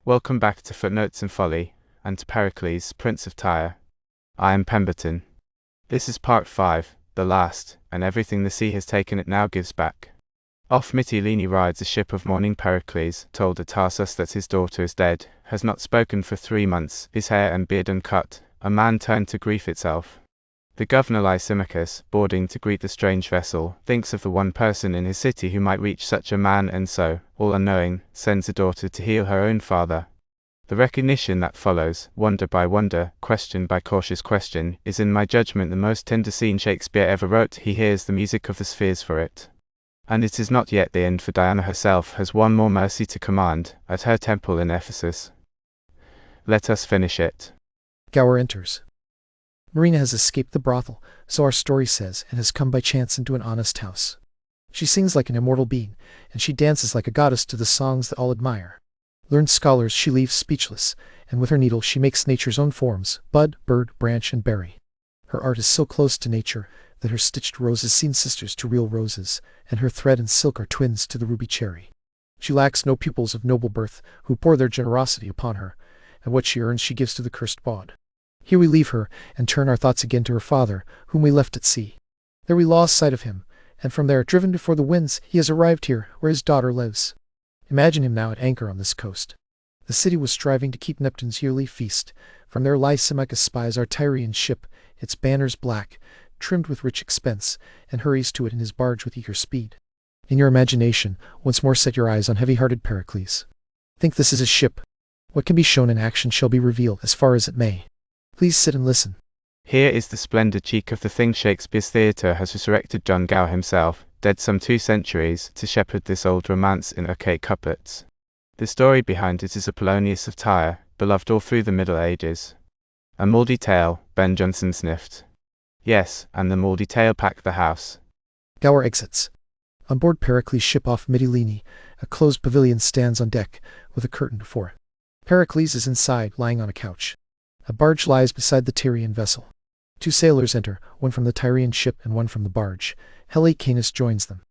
Welcome back to Footnotes Folly, and to Pericles, Prince of Tyre. I am Pemberton. This is part 5, the last, and everything the sea has taken it now gives back. Off Mytilene rides a ship of mourning. Pericles, told at Tarsus that his daughter is dead, has not spoken for 3 months, his hair and beard uncut, a man turned to grief itself. The governor Lysimachus, boarding to greet the strange vessel, thinks of the one person in his city who might reach such a man, and so, all unknowing, sends a daughter to heal her own father. The recognition that follows, wonder by wonder, question by cautious question, is in my judgment the most tender scene Shakespeare ever wrote. He hears the music of the spheres for it. And it is not yet the end, for Diana herself has one more mercy to command, at her temple in Ephesus. Let us finish it. Gower enters. Marina has escaped the brothel, so our story says, and has come by chance into an honest house. She sings like an immortal being, and she dances like a goddess to the songs that all admire. Learned scholars she leaves speechless, and with her needle she makes nature's own forms, bud, bird, branch, and berry. Her art is so close to nature that her stitched roses seem sisters to real roses, and her thread and silk are twins to the ruby cherry. She lacks no pupils of noble birth, who pour their generosity upon her, and what she earns she gives to the cursed bawd. Here we leave her, and turn our thoughts again to her father, whom we left at sea. There we lost sight of him, and from there, driven before the winds, he has arrived here, where his daughter lives. Imagine him now at anchor on this coast. The city was striving to keep Neptune's yearly feast. From there Lysimachus spies our Tyrian ship, its banners black, trimmed with rich expense, and hurries to it in his barge with eager speed. In your imagination, once more set your eyes on heavy-hearted Pericles. Think this is his ship. What can be shown in action shall be revealed, as far as it may. Please sit and listen. Here is the splendid cheek of the thing Shakespeare's theatre has resurrected. John Gower himself, dead some 2 centuries, to shepherd this old romance in archaic couplets. The story behind it is a Polonius of Tyre, beloved all through the Middle Ages. A mouldy tale, Ben Jonson sniffed. Yes, and the mouldy tale packed the house. Gower exits. On board Pericles' ship off Mytilene, a closed pavilion stands on deck, with a curtain before it. Pericles is inside, lying on a couch. A barge lies beside the Tyrian vessel. 2 sailors enter, one from the Tyrian ship and one from the barge. Helicanus joins them.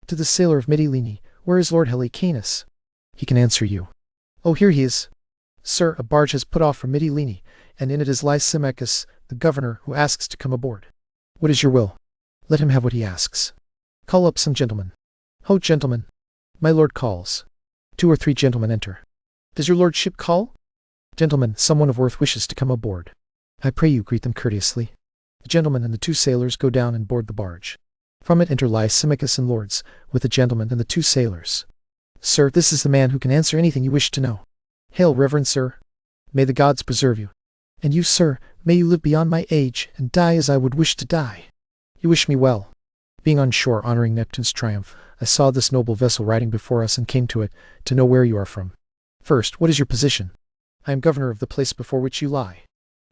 To the sailor of Mytilene, "Where is Lord Helicanus?" He can answer you. "Oh, here he is. Sir, a barge has put off from Mytilene, and in it is Lysimachus, the governor, who asks to come aboard." "What is your will?" "Let him have what he asks." "Call up some gentlemen." "Ho, gentlemen." "My lord calls." 2 or 3 gentlemen enter. "Does your lordship call?" "Gentlemen, someone of worth wishes to come aboard." "I pray you greet them courteously." The gentleman and the 2 sailors go down and board the barge. From it enter Lysimachus and lords, with the gentleman and the 2 sailors. "Sir, this is the man who can answer anything you wish to know." "Hail, reverend sir." "May the gods preserve you." "And you, sir, may you live beyond my age, and die as I would wish to die." "You wish me well." "Being on shore honoring Neptune's triumph, I saw this noble vessel riding before us and came to it, to know where you are from. First, what is your position?" "I am governor of the place before which you lie."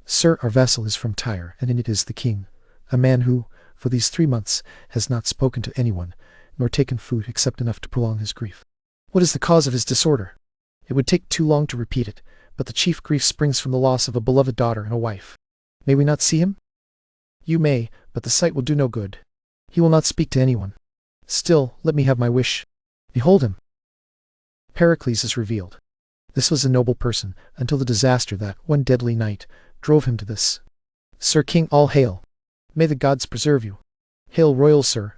"Sir, our vessel is from Tyre, and in it is the king, a man who, for these 3 months, has not spoken to anyone, nor taken food except enough to prolong his grief." "What is the cause of his disorder?" "It would take too long to repeat it, but the chief grief springs from the loss of a beloved daughter and a wife." "May we not see him?" "You may, but the sight will do no good. He will not speak to anyone." "Still, let me have my wish." "Behold him." Pericles is revealed. This was a noble person, until the disaster that, one deadly night, drove him to this. "Sir King, all hail." "May the gods preserve you." "Hail, royal sir."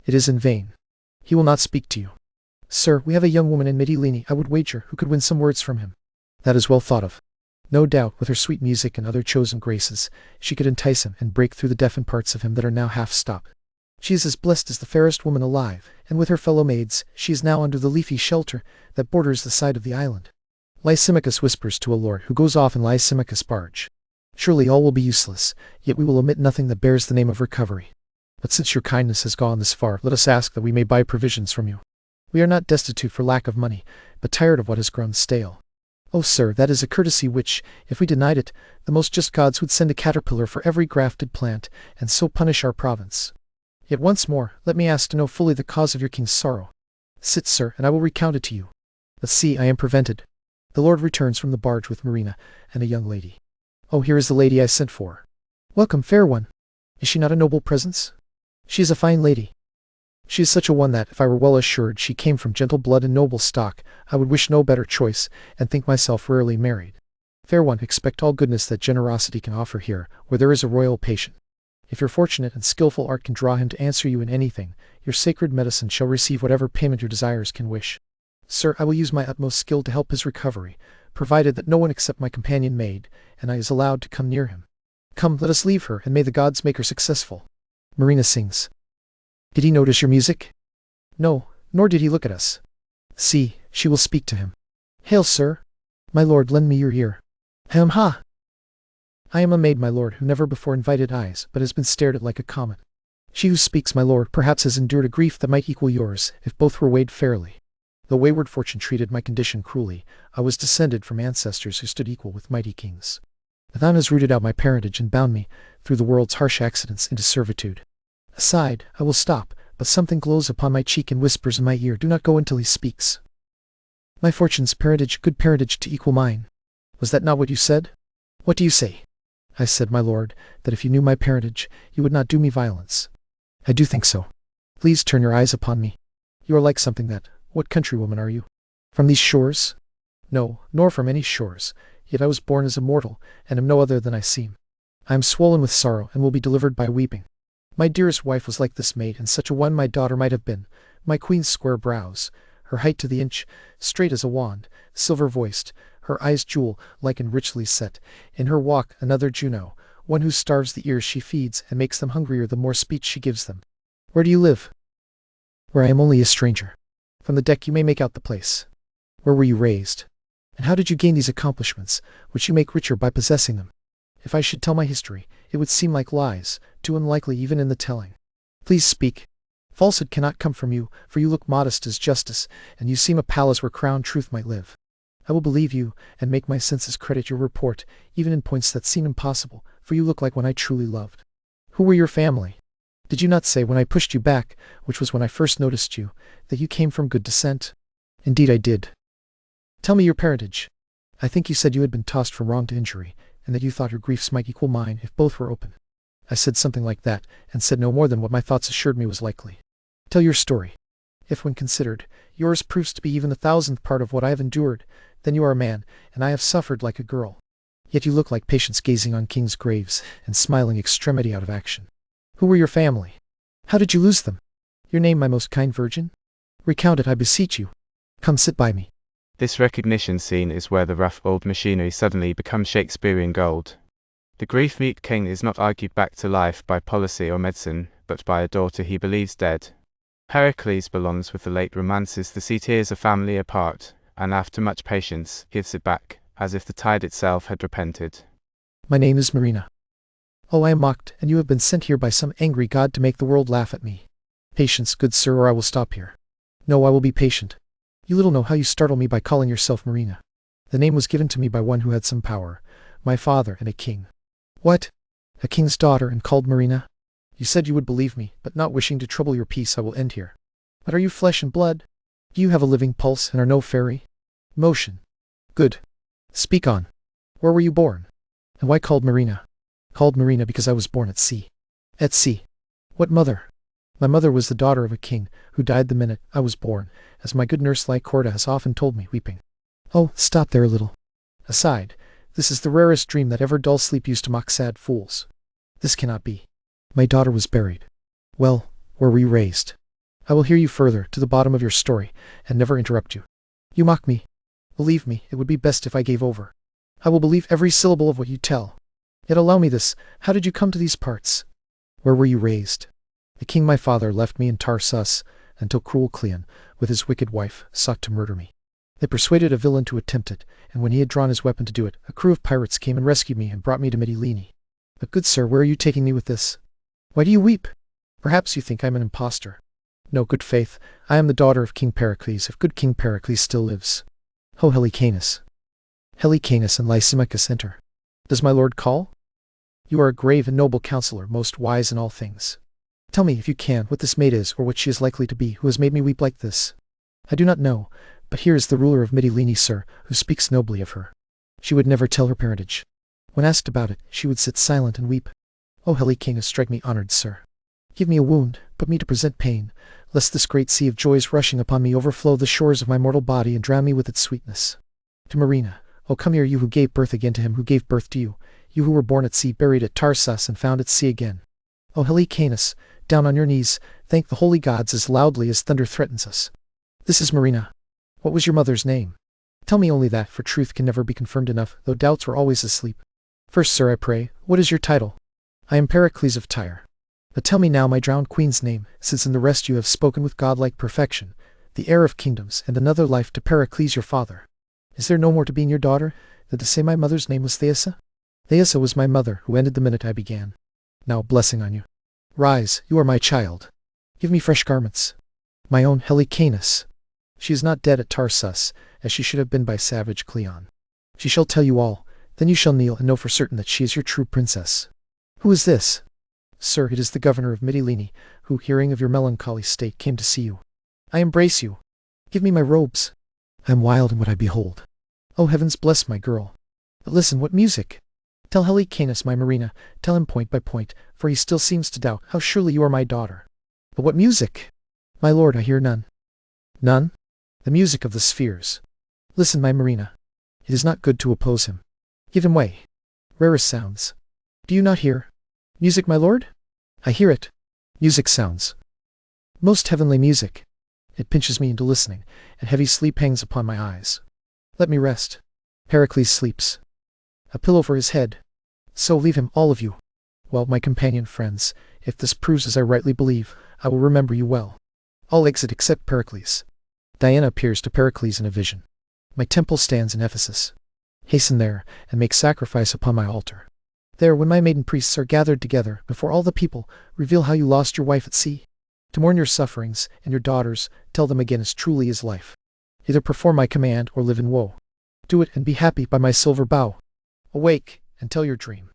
"It is in vain. He will not speak to you." "Sir, we have a young woman in Mytilene, I would wager, who could win some words from him." "That is well thought of. No doubt, with her sweet music and other chosen graces, she could entice him and break through the deafened parts of him that are now half stopped. She is as blessed as the fairest woman alive, and with her fellow maids, she is now under the leafy shelter that borders the side of the island." Lysimachus whispers to a lord who goes off in Lysimachus' barge. "Surely all will be useless, yet we will omit nothing that bears the name of recovery. But since your kindness has gone this far, let us ask that we may buy provisions from you. We are not destitute for lack of money, but tired of what has grown stale." "Oh, sir, that is a courtesy which, if we denied it, the most just gods would send a caterpillar for every grafted plant, and so punish our province. Yet once more, let me ask to know fully the cause of your king's sorrow." "Sit, sir, and I will recount it to you." "But see, I am prevented." The lord returns from the barge with Marina and a young lady. "Oh, here is the lady I sent for." "Welcome, fair one. Is she not a noble presence?" "She is a fine lady." She is such a one that, if I were well assured she came from gentle blood and noble stock, I would wish no better choice, and think myself rarely married. Fair one, expect all goodness that generosity can offer here, where there is a royal patient. If your fortunate and skilful art can draw him to answer you in anything, your sacred medicine shall receive whatever payment your desires can wish. Sir, I will use my utmost skill to help his recovery, provided that no one except my companion maid, and I is allowed to come near him. Come, let us leave her, and may the gods make her successful. Marina sings. Did he notice your music? No, nor did he look at us. See, she will speak to him. Hail, sir. My lord, lend me your ear. Ha! I am a maid, my lord, who never before invited eyes, but has been stared at like a comet. She who speaks, my lord, perhaps has endured a grief that might equal yours, if both were weighed fairly. Though wayward fortune treated my condition cruelly, I was descended from ancestors who stood equal with mighty kings. Thine has rooted out my parentage and bound me, through the world's harsh accidents, into servitude. Aside, I will stop, but something glows upon my cheek and whispers in my ear, do not go until he speaks. My fortune's parentage, good parentage to equal mine. Was that not what you said? What do you say? I said, my lord, that if you knew my parentage, you would not do me violence. I do think so. Please turn your eyes upon me. You are like something that. What countrywoman are you? From these shores? No, nor from any shores, yet I was born as a mortal, and am no other than I seem. I am swollen with sorrow, and will be delivered by weeping. My dearest wife was like this maid, and such a one my daughter might have been, my queen's square brows, her height to the inch, straight as a wand, silver-voiced, her eyes jewel-like and richly set, in her walk another Juno, one who starves the ears she feeds, and makes them hungrier the more speech she gives them. Where do you live? Where I am only a stranger. From the deck you may make out the place. Where were you raised? And how did you gain these accomplishments, which you make richer by possessing them? If I should tell my history, it would seem like lies, too unlikely even in the telling. Please speak. Falsehood cannot come from you, for you look modest as justice, and you seem a palace where crowned truth might live. I will believe you, and make my senses credit your report, even in points that seem impossible, for you look like one I truly loved. Who were your family? Did you not say when I pushed you back, which was when I first noticed you, that you came from good descent? Indeed I did. Tell me your parentage. I think you said you had been tossed from wrong to injury, and that you thought your griefs might equal mine if both were open. I said something like that, and said no more than what my thoughts assured me was likely. Tell your story. If, when considered, yours proves to be even the 1,000th part of what I have endured, then you are a man, and I have suffered like a girl. Yet you look like patience gazing on kings' graves, and smiling extremity out of action. Who were your family? How did you lose them? Your name, my most kind virgin? Recount it, I beseech you. Come sit by me. This recognition scene is where the rough old machinery suddenly becomes Shakespearean gold. The grief-meek king is not argued back to life by policy or medicine, but by a daughter he believes dead. Pericles belongs with the late romances the sea tears a family apart, and after much patience, gives it back, as if the tide itself had repented. My name is Marina. Oh, I am mocked, and you have been sent here by some angry god to make the world laugh at me. Patience, good sir, or I will stop here. No, I will be patient. You little know how you startle me by calling yourself Marina. The name was given to me by one who had some power, my father and a king. What? A king's daughter and called Marina? You said you would believe me, but not wishing to trouble your peace I will end here. But are you flesh and blood? Do you have a living pulse and are no fairy? Motion. Good. Speak on. Where were you born? And why called Marina? Called Marina because I was born at sea. At sea. What mother? My mother was the daughter of a king, who died the minute I was born, as my good nurse Lycorda has often told me, weeping. Oh, stop there a little. Aside, this is the rarest dream that ever dull sleep used to mock sad fools. This cannot be. My daughter was buried. Well, where were you raised? I will hear you further, to the bottom of your story, and never interrupt you. You mock me. Believe me, it would be best if I gave over. I will believe every syllable of what you tell. Yet allow me this, how did you come to these parts? Where were you raised? The king my father left me in Tarsus, until cruel Cleon, with his wicked wife, sought to murder me. They persuaded a villain to attempt it, and when he had drawn his weapon to do it, a crew of pirates came and rescued me and brought me to Mytilene. But good sir, where are you taking me with this? Why do you weep? Perhaps you think I am an impostor. No, good faith, I am the daughter of King Pericles, if good King Pericles still lives. Ho, Helicanus. Helicanus and Lysimachus enter. Does my lord call? You are a grave and noble counselor, most wise in all things. Tell me, if you can, what this maid is, or what she is likely to be, who has made me weep like this. I do not know, but here is the ruler of Mytilene, sir, who speaks nobly of her. She would never tell her parentage. When asked about it, she would sit silent and weep. O Helicanus, strike me honored, sir. Give me a wound, put me to present pain. lest this great sea of joys rushing upon me overflow the shores of my mortal body and drown me with its sweetness. To Marina, oh come here, you who gave birth again to him who gave birth to you, you who were born at sea, buried at Tarsus, and found at sea again. O Helicanus, down on your knees, thank the holy gods as loudly as thunder threatens us. This is Marina. What was your mother's name? Tell me only that, for truth can never be confirmed enough, though doubts were always asleep. First, sir, I pray, what is your title? I am Pericles of Tyre. But tell me now my drowned queen's name, since in the rest you have spoken with godlike perfection, the heir of kingdoms, and another life to Pericles your father. Is there no more to be in your daughter than to say my mother's name was Thaisa? Thaisa was my mother, who ended the minute I began. Now a blessing on you. Rise, you are my child. Give me fresh garments. My own Helicanus. She is not dead at Tarsus, as she should have been by savage Cleon. She shall tell you all, then you shall kneel and know for certain that she is your true princess. Who is this? Sir, it is the governor of Mytilene, who, hearing of your melancholy state, came to see you. I embrace you. Give me my robes. I am wild in what I behold. O heavens, bless my girl. But listen, what music! Tell Helicanus, my Marina, tell him point by point, for he still seems to doubt, how surely you are my daughter. But what music? My lord, I hear none. None? The music of the spheres. Listen, my Marina. It is not good to oppose him. Give him way. Rarest sounds. Do you not hear? Music, my lord? I hear it. Music sounds. Most heavenly music. It pinches me into listening, and heavy sleep hangs upon my eyes. Let me rest. Pericles sleeps. A pillow for his head. So leave him, all of you. Well, my companion friends, if this proves as I rightly believe, I will remember you well. All exit except Pericles. Diana appears to Pericles in a vision. My temple stands in Ephesus. Hasten there, and make sacrifice upon my altar. There, when my maiden priests are gathered together, before all the people, reveal how you lost your wife at sea. To mourn your sufferings, and your daughters, tell them again as truly as life. Either perform my command, or live in woe. Do it, and be happy by my silver bow. Awake, and tell your dream.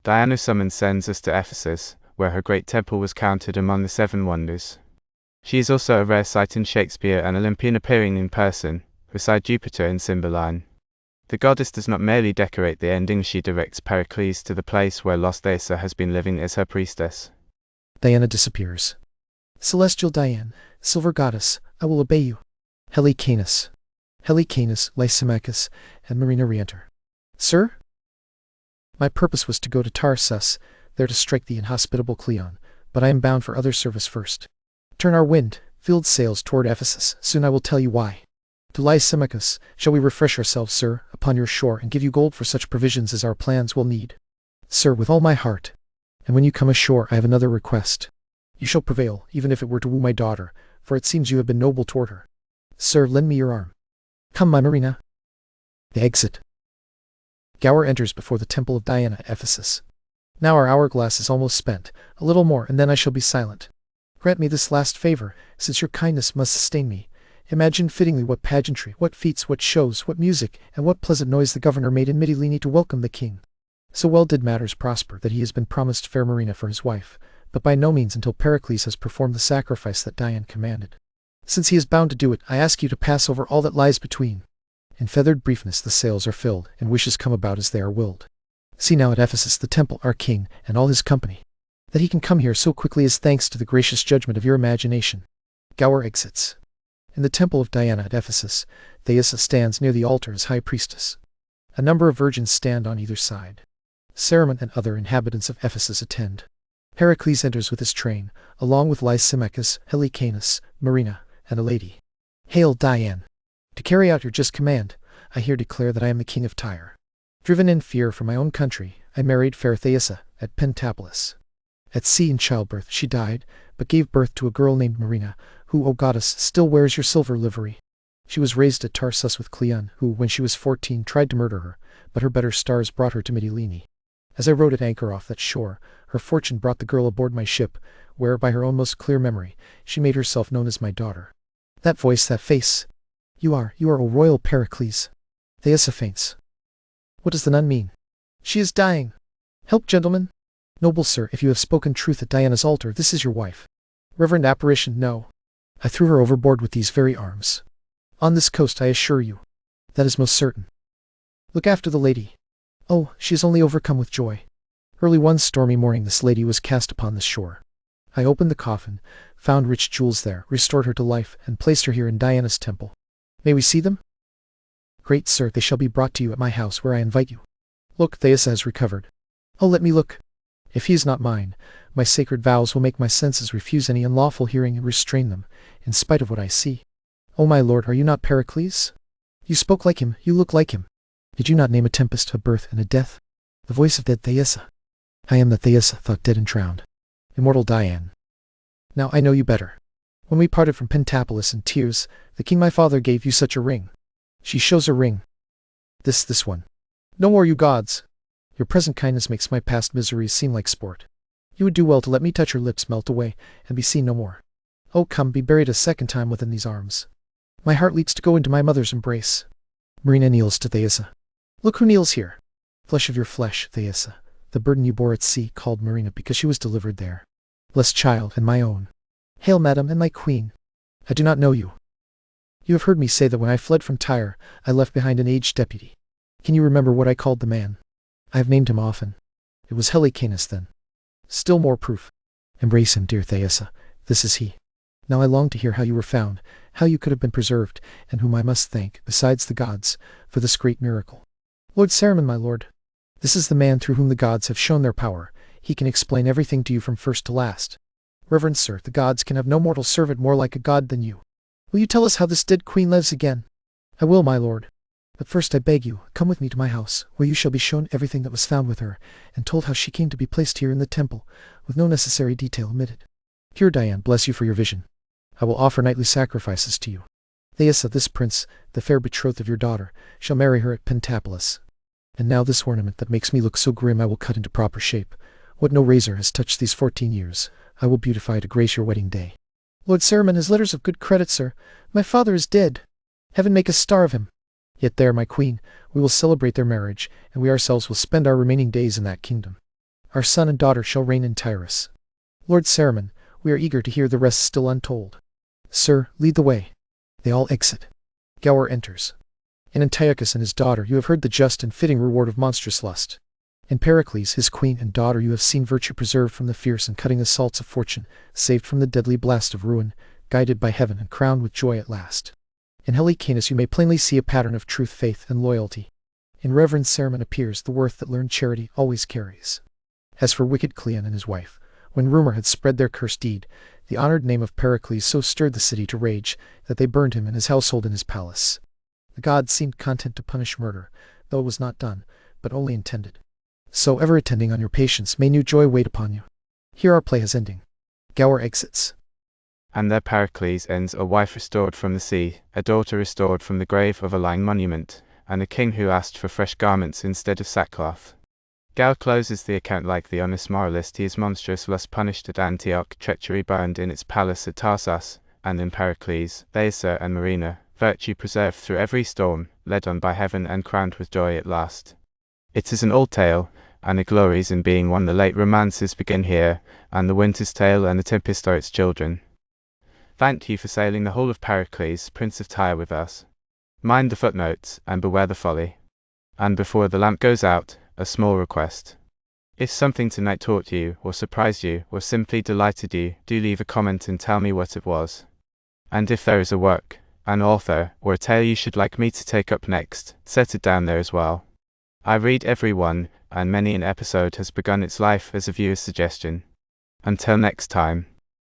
Diana summoned sends us to Ephesus, where her great temple was counted among the 7 wonders. She is also a rare sight in Shakespeare, an Olympian appearing in person, beside Jupiter in Cymbeline. The goddess does not merely decorate the ending, she directs Pericles to the place where lost Thaisa has been living as her priestess. Diana disappears. Celestial Diane, silver goddess, I will obey you. Helicanus. Helicanus, Lysimachus, and Marina re-enter. Sir? My purpose was to go to Tarsus, there to strike the inhospitable Cleon, but I am bound for other service first. Turn our wind-filled sails toward Ephesus, soon I will tell you why. To Lysimachus, shall we refresh ourselves, sir, upon your shore, and give you gold for such provisions as our plans will need? Sir, with all my heart. And when you come ashore, I have another request. You shall prevail, even if it were to woo my daughter, for it seems you have been noble toward her. Sir, lend me your arm. Come, my Marina. They exit. Gower enters before the temple of Diana at Ephesus. Now our hourglass is almost spent, a little more, and then I shall be silent. Grant me this last favor, since your kindness must sustain me. Imagine fittingly what pageantry, what feats, what shows, what music, and what pleasant noise the governor made in Mytilene to welcome the king. So well did matters prosper that he has been promised fair Marina for his wife, but by no means until Pericles has performed the sacrifice that Diane commanded. Since he is bound to do it, I ask you to pass over all that lies between. In feathered briefness the sails are filled, and wishes come about as they are willed. See now at Ephesus the temple, our king, and all his company. That he can come here so quickly is thanks to the gracious judgment of your imagination. Gower exits. In the temple of Diana at Ephesus, Thaisa stands near the altar as high priestess. A number of virgins stand on either side. Saramon and other inhabitants of Ephesus attend. Pericles enters with his train, along with Lysimachus, Helicanus, Marina, and a lady. Hail, Diane! To carry out your just command, I here declare that I am the king of Tyre. Driven in fear from my own country, I married fair Thaisa at Pentapolis. At sea in childbirth she died, but gave birth to a girl named Marina, who, O goddess, still wears your silver livery. She was raised at Tarsus with Cleon, who, when she was 14, tried to murder her, but her better stars brought her to Mytilene. As I rode at anchor off that shore, her fortune brought the girl aboard my ship, where, by her own most clear memory, she made herself known as my daughter. That voice, that face! You are, O royal Pericles. Thaisa faints. What does the nun mean? She is dying. Help, gentlemen. Noble sir, if you have spoken truth at Diana's altar, this is your wife. Reverend apparition, no. I threw her overboard with these very arms. On this coast, I assure you. That is most certain. Look after the lady. Oh, she is only overcome with joy. Early one stormy morning this lady was cast upon this shore. I opened the coffin, found rich jewels there, restored her to life, and placed her here in Diana's temple. May we see them? Great sir, they shall be brought to you at my house where I invite you. Look, Thaisa has recovered. Oh, let me look. If he is not mine, my sacred vows will make my senses refuse any unlawful hearing and restrain them, in spite of what I see. Oh, my lord, are you not Pericles? You spoke like him, you look like him. Did you not name a tempest, a birth, and a death? The voice of dead Thaisa. I am the Thaisa, thought dead and drowned. Immortal Diane. Now I know you better. When we parted from Pentapolis in tears, the king my father gave you such a ring. She shows a ring. This one. No more, you gods. Your present kindness makes my past miseries seem like sport. You would do well to let me touch her lips, melt away, and be seen no more. Oh, come, be buried a second time within these arms. My heart leaps to go into my mother's embrace. Marina kneels to Thaisa. Look who kneels here. Flesh of your flesh, Thaisa, the burden you bore at sea, called Marina because she was delivered there. Blessed child, and my own. Hail, madam, and my queen. I do not know you. You have heard me say that when I fled from Tyre, I left behind an aged deputy. Can you remember what I called the man? I have named him often. It was Helicanus then. Still more proof. Embrace him, dear Thaisa. This is he. Now I long to hear how you were found, how you could have been preserved, and whom I must thank, besides the gods, for this great miracle. Lord Saruman, my lord. This is the man through whom the gods have shown their power. He can explain everything to you from first to last. Reverend sir, the gods can have no mortal servant more like a god than you. Will you tell us how this dead queen lives again? I will, my lord. But first I beg you, come with me to my house, where you shall be shown everything that was found with her, and told how she came to be placed here in the temple, with no necessary detail omitted. Here, Diane, bless you for your vision. I will offer nightly sacrifices to you. Thaisa, this prince, the fair betrothed of your daughter, shall marry her at Pentapolis. And now this ornament that makes me look so grim I will cut into proper shape. What no razor has touched these 14 years, I will beautify to grace your wedding day. Lord Saruman has letters of good credit, sir. My father is dead. Heaven make a star of him. Yet there, my queen, we will celebrate their marriage, and we ourselves will spend our remaining days in that kingdom. Our son and daughter shall reign in Tyre. Lord Saruman, we are eager to hear the rest still untold. Sir, lead the way. They all exit. Gower enters. In Antiochus and his daughter you have heard the just and fitting reward of monstrous lust. In Pericles, his queen and daughter, you have seen virtue preserved from the fierce and cutting assaults of fortune, saved from the deadly blast of ruin, guided by heaven and crowned with joy at last. In Helicanus you may plainly see a pattern of truth, faith, and loyalty. In Reverend Saruman appears the worth that learned charity always carries. As for wicked Cleon and his wife, when rumor had spread their cursed deed, the honored name of Pericles so stirred the city to rage that they burned him and his household in his palace. The gods seemed content to punish murder, though it was not done, but only intended. So, ever attending on your patience, may new joy wait upon you. Here our play has ending. Gower exits. And there Pericles ends, a wife restored from the sea, a daughter restored from the grave of a lying monument, and a king who asked for fresh garments instead of sackcloth. Gower closes the account like the honest moralist. He is monstrous lust punished at Antioch, treachery burned in its palace at Tarsus, and in Pericles, Thaisa and Marina, virtue preserved through every storm, led on by heaven and crowned with joy at last. It is an old tale, and it glories in being one. The late romances begin here, and the Winter's Tale and the Tempest are its children. Thank you for sailing the whole of Pericles, Prince of Tyre, with us. Mind the footnotes, and beware the folly. And before the lamp goes out, a small request. If something tonight taught you, or surprised you, or simply delighted you, do leave a comment and tell me what it was. And if there is a work, an author, or a tale you should like me to take up next, set it down there as well. I read every one, and many an episode has begun its life as a viewer's suggestion. Until next time.